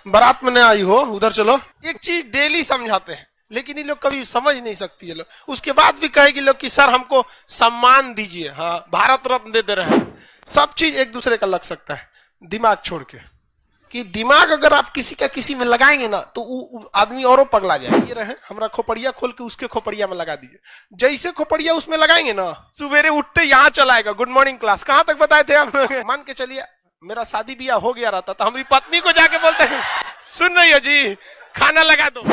बारात में न आई हो, उधर चलो। एक चीज डेली समझाते हैं लेकिन ये लोग कभी समझ नहीं सकती है लोग। उसके बाद भी कहेगी लोग कि सर हमको सम्मान दीजिए, हाँ भारत रत्न दे रहे हैं। सब चीज एक दूसरे का लग सकता है, दिमाग छोड़ के। कि दिमाग अगर आप किसी का किसी में लगाएंगे ना तो आदमी औरों पगला जाए। ये रहे हमारा खोपड़िया खोल के उसके खोपड़िया में लगा दीजिए। जैसे खोपड़िया उसमें लगाएंगे ना, सवेरे उठते यहाँ चलाएगा गुड मॉर्निंग क्लास। कहां तक बताए थे हम? मान के चलिए मेरा शादी ब्याह हो गया रहता तो हमारी पत्नी को जाके बोलते हैं सुन रही हो जी, खाना लगा दो।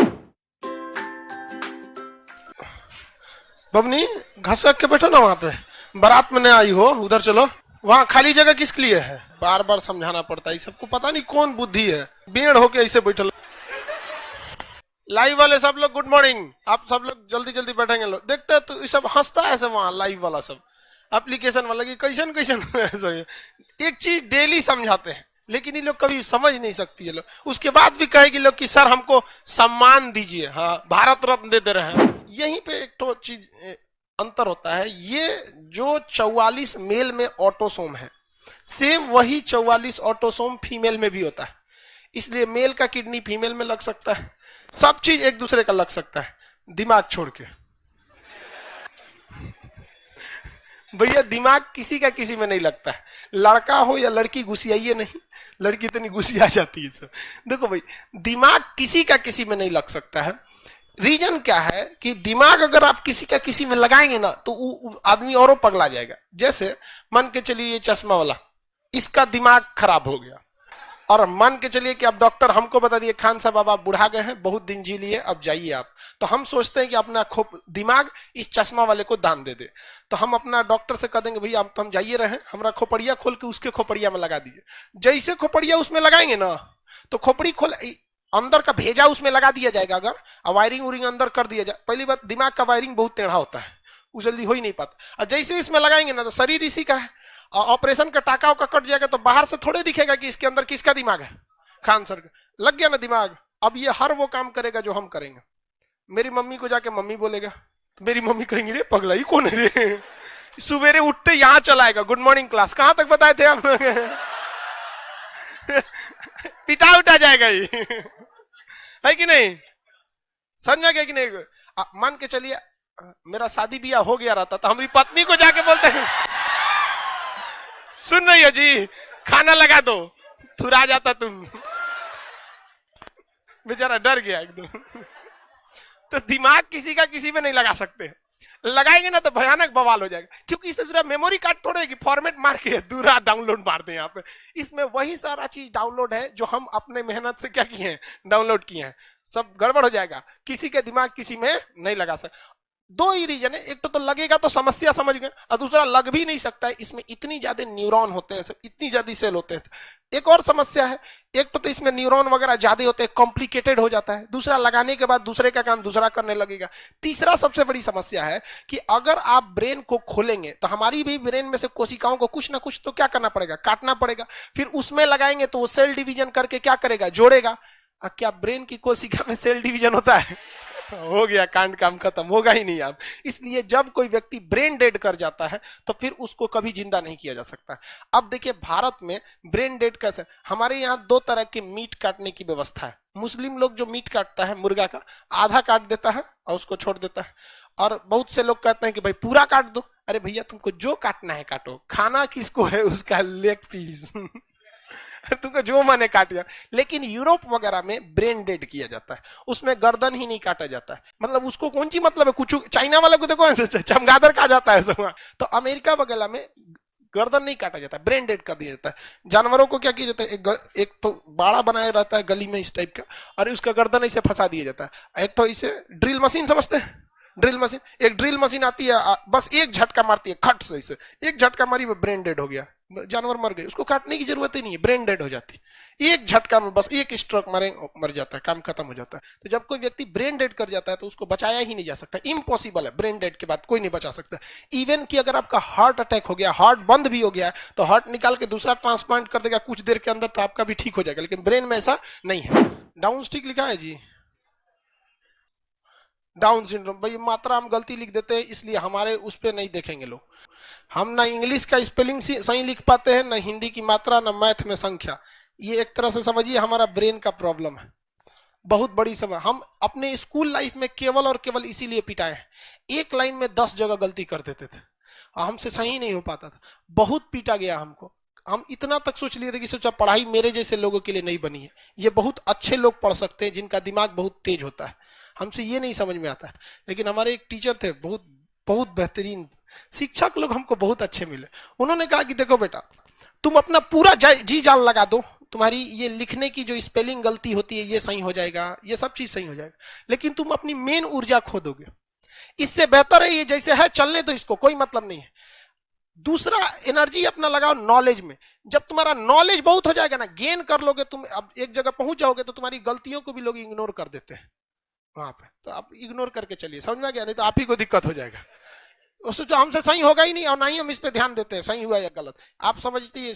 बबनी घसक के बैठो ना वहां पे। बारात में न आई हो, उधर चलो। वहां खाली जगह किसके लिए है? बार बार समझाना पड़ता है सबको, पता नहीं कौन बुद्धि है, बेड़ होके ऐसे बैठल। लाइव वाले सब लोग गुड मॉर्निंग। आप सब लोग जल्दी जल्दी बैठेंगे। लोग देखते हैं तो ये सब हंसता है सब वहां लाइव वाला सब एप्लीकेशन वाला की कैसन कैसन। एक चीज डेली समझाते हैं लेकिन ये लोग कभी समझ नहीं सकती है लोग। उसके बाद भी कहेगी लोग कि सर हमको सम्मान दीजिए, हाँ भारत रत्न दे रहे हैं। यहीं पे एक तो चीज अंतर होता है। ये जो 44 मेल में ऑटोसोम है, सेम वही 44 ऑटोसोम फीमेल में भी होता है। इसलिए मेल का किडनी फीमेल में लग सकता है। सब चीज एक दूसरे का लग सकता है, दिमाग छोड़ के। भैया दिमाग किसी का किसी में नहीं लगता है। लड़का हो या लड़की, घुसियाइए नहीं, लड़की इतनी घुसिया जाती है सब। देखो भाई, दिमाग किसी का किसी में नहीं लग सकता है। रीजन क्या है कि दिमाग अगर आप किसी का किसी में लगाएंगे ना तो आदमी औरों पगला जाएगा। जैसे मान के चलिए ये चश्मा वाला, इसका दिमाग खराब हो गया, और मान के चलिए कि आप डॉक्टर हमको बता दिए खान साहब अब आप बुढ़ा गए हैं, बहुत दिन जी लिए, अब जाइए आप। तो हम सोचते हैं कि अपना दिमाग इस चश्मा वाले को दान दे दे। तो हम अपना डॉक्टर से कह देंगे भैया अब तो हम जाइए रहे, हमारा खोपड़िया खोल के उसके खोपड़िया में लगा दीजिए। जैसे खोपड़िया उसमें लगाएंगे ना तो खोपड़ी खोल अंदर का भेजा उसमें लगा दिया जाएगा। अगर वायरिंग उरिंग अंदर कर दिया जाए, पहली बात दिमाग का वायरिंग बहुत टेढ़ा होता है, वो जल्दी हो ही नहीं पाता। और जैसे इसमें लगाएंगे ना तो शरीर इसी का है, ऑपरेशन का टाका का कट जाएगा तो बाहर से थोड़े दिखेगा कि इसके अंदर किसका दिमाग है। खान सर का लग गया ना दिमाग। अब ये हर वो काम करेगा जो हम करेंगे। मेरी मम्मी को जाके मम्मी बोलेगा तो मेरी मम्मी कहेंगी रे पगला ही कौन है रे, सवेरे उठते यहाँ चलाएगा गुड मॉर्निंग क्लास। कहां तक बताए थे हम? पिटा उठा जाएगा ये, है कि नहीं? समझा गया कि नहीं? मान के चलिए मेरा शादी ब्याह हो गया रहता तो हमारी पत्नी को जाके बोलते हैं सुन रही हो जी, खाना लगा दो। थुरा जाता तुम, बेचारा डर गया एकदम। तो दिमाग किसी का किसी में नहीं लगा सकते, लगाएंगे ना तो भयानक बवाल हो जाएगा। क्योंकि इससे जुड़ा मेमोरी कार्ड थोड़े है कि फॉर्मेट मार के दूरा डाउनलोड मार दें। यहाँ पे इसमें वही सारा चीज डाउनलोड है जो हम अपने मेहनत से क्या किए हैं, डाउनलोड किए हैं। सब गड़बड़ हो जाएगा, किसी के दिमाग किसी में नहीं लगा सकते। दो ही रीजन है, एक तो लगेगा तो समस्या समझ गए, और दूसरा लग भी नहीं सकता है। इसमें इतनी ज्यादा न्यूरॉन होते हैं, इतनी ज्यादा सेल होते हैं। एक और समस्या है, एक तो इसमें न्यूरॉन वगैरह ज्यादा होते हैं, कॉम्प्लिकेटेड हो जाता है। दूसरा लगाने के बाद दूसरे का काम दूसरा करने लगेगा। तीसरा सबसे बड़ी समस्या है कि अगर आप ब्रेन को खोलेंगे तो हमारी भी ब्रेन में से कोशिकाओं को कुछ ना कुछ तो क्या करना पड़ेगा, काटना पड़ेगा। फिर उसमें लगाएंगे तो वो सेल डिवीजन करके क्या करेगा, जोड़ेगा। क्या ब्रेन की कोशिका में सेल डिवीजन होता है? हो गया कांड, काम खत्म, होगा ही नहीं आप। इसलिए जब कोई व्यक्ति ब्रेन डेड कर जाता है तो फिर उसको कभी जिंदा नहीं किया जा सकता। अब देखिए भारत में ब्रेन डेड कैसे, हमारे यहाँ दो तरह के मीट काटने की व्यवस्था है। मुस्लिम लोग जो मीट काटता है मुर्गा का, आधा काट देता है और उसको छोड़ देता है। और बहुत से लोग कहते हैं कि भाई पूरा काट दो। अरे भैया तुमको जो काटना है काटो, खाना किसको है उसका लेग पीस तुमको जो माने काट दिया। लेकिन यूरोप वगैरह में ब्रेन डेड किया जाता है, उसमें गर्दन ही नहीं काटा जाता है। मतलब उसको कौन सी मतलब है, कुछ चाइना वाले को देखो चमगादड़ कहा जाता है सब। तो अमेरिका वगैरह में गर्दन नहीं काटा जाता है, ब्रेन डेड कर दिया जाता है। जानवरों को क्या किया जाता है, एक तो बाड़ा बनाया रहता है गली में इस टाइप का, और उसका गर्दन इसे फंसा दिया जाता है। एक तो इसे ड्रिल मशीन समझते हैं, ड्रिल मशीन, एक ड्रिल मशीन आती है, बस एक झटका मारती है, खट से इसे एक झटका मारी, ब्रेन डेड हो गया, जानवर मर गए, उसको काटने की जरूरत ही नहीं है, ब्रेन डेड हो जाती है। एक झटका में बस एक स्ट्रोक मारे मर जाता है, काम खत्म हो जाता है। तो जब कोई व्यक्ति ब्रेन डेड कर जाता है तो उसको बचाया ही नहीं जा सकता, इम्पॉसिबल है। ब्रेन डेड के बाद कोई नहीं बचा सकता। इवन कि अगर आपका हार्ट अटैक हो गया, हार्ट बंद भी हो गया, तो हार्ट निकाल के दूसरा ट्रांसप्लांट कर देगा कुछ देर के अंदर, तो आपका भी ठीक हो जाएगा। लेकिन ब्रेन में ऐसा नहीं है। डाउन स्टिक लिखा है जी, डाउन सिंड्रोम। भाई मात्रा हम गलती लिख देते हैं, इसलिए हमारे उस पर नहीं देखेंगे लोग। हम ना इंग्लिश का स्पेलिंग सही लिख पाते हैं, ना हिंदी की मात्रा, ना मैथ में संख्या। ये एक तरह से समझिए हमारा ब्रेन का प्रॉब्लम है, बहुत बड़ी समझ। हम अपने स्कूल लाइफ में केवल और केवल इसीलिए पिटाए हैं, एक लाइन में 10 जगह गलती कर देते थे, हमसे सही नहीं हो पाता था, बहुत पीटा गया हमको। हम इतना तक सोच लिए थे कि सोचा पढ़ाई मेरे जैसे लोगों के लिए नहीं बनी है, ये बहुत अच्छे लोग पढ़ सकते हैं जिनका दिमाग बहुत तेज होता है, हमसे ये नहीं समझ में आता है। लेकिन हमारे एक टीचर थे, बहुत बहुत बेहतरीन शिक्षक लोग हमको बहुत अच्छे मिले। उन्होंने कहा कि देखो बेटा, तुम अपना पूरा जी जान लगा दो, तुम्हारी ये लिखने की जो स्पेलिंग गलती होती है ये सही हो जाएगा, ये सब चीज सही हो जाएगा, लेकिन तुम अपनी मेन ऊर्जा खो दोगे। इससे बेहतर है ये जैसे है चलने दो, इसको कोई मतलब नहीं है। दूसरा एनर्जी अपना लगाओ नॉलेज में। जब तुम्हारा नॉलेज बहुत हो जाएगा ना, गेन कर लोगे, तुम अब एक जगह पहुंच जाओगे तो तुम्हारी गलतियों को भी लोग इग्नोर कर देते हैं वहां पे, तो आप इग्नोर करके चलिए, समझ में आ गया? नहीं तो आप ही को दिक्कत हो जाएगा। उससे जो हमसे सही होगा ही नहीं और ना ही हम इस पे ध्यान देते हैं सही हुआ या गलत, आप समझते हैं।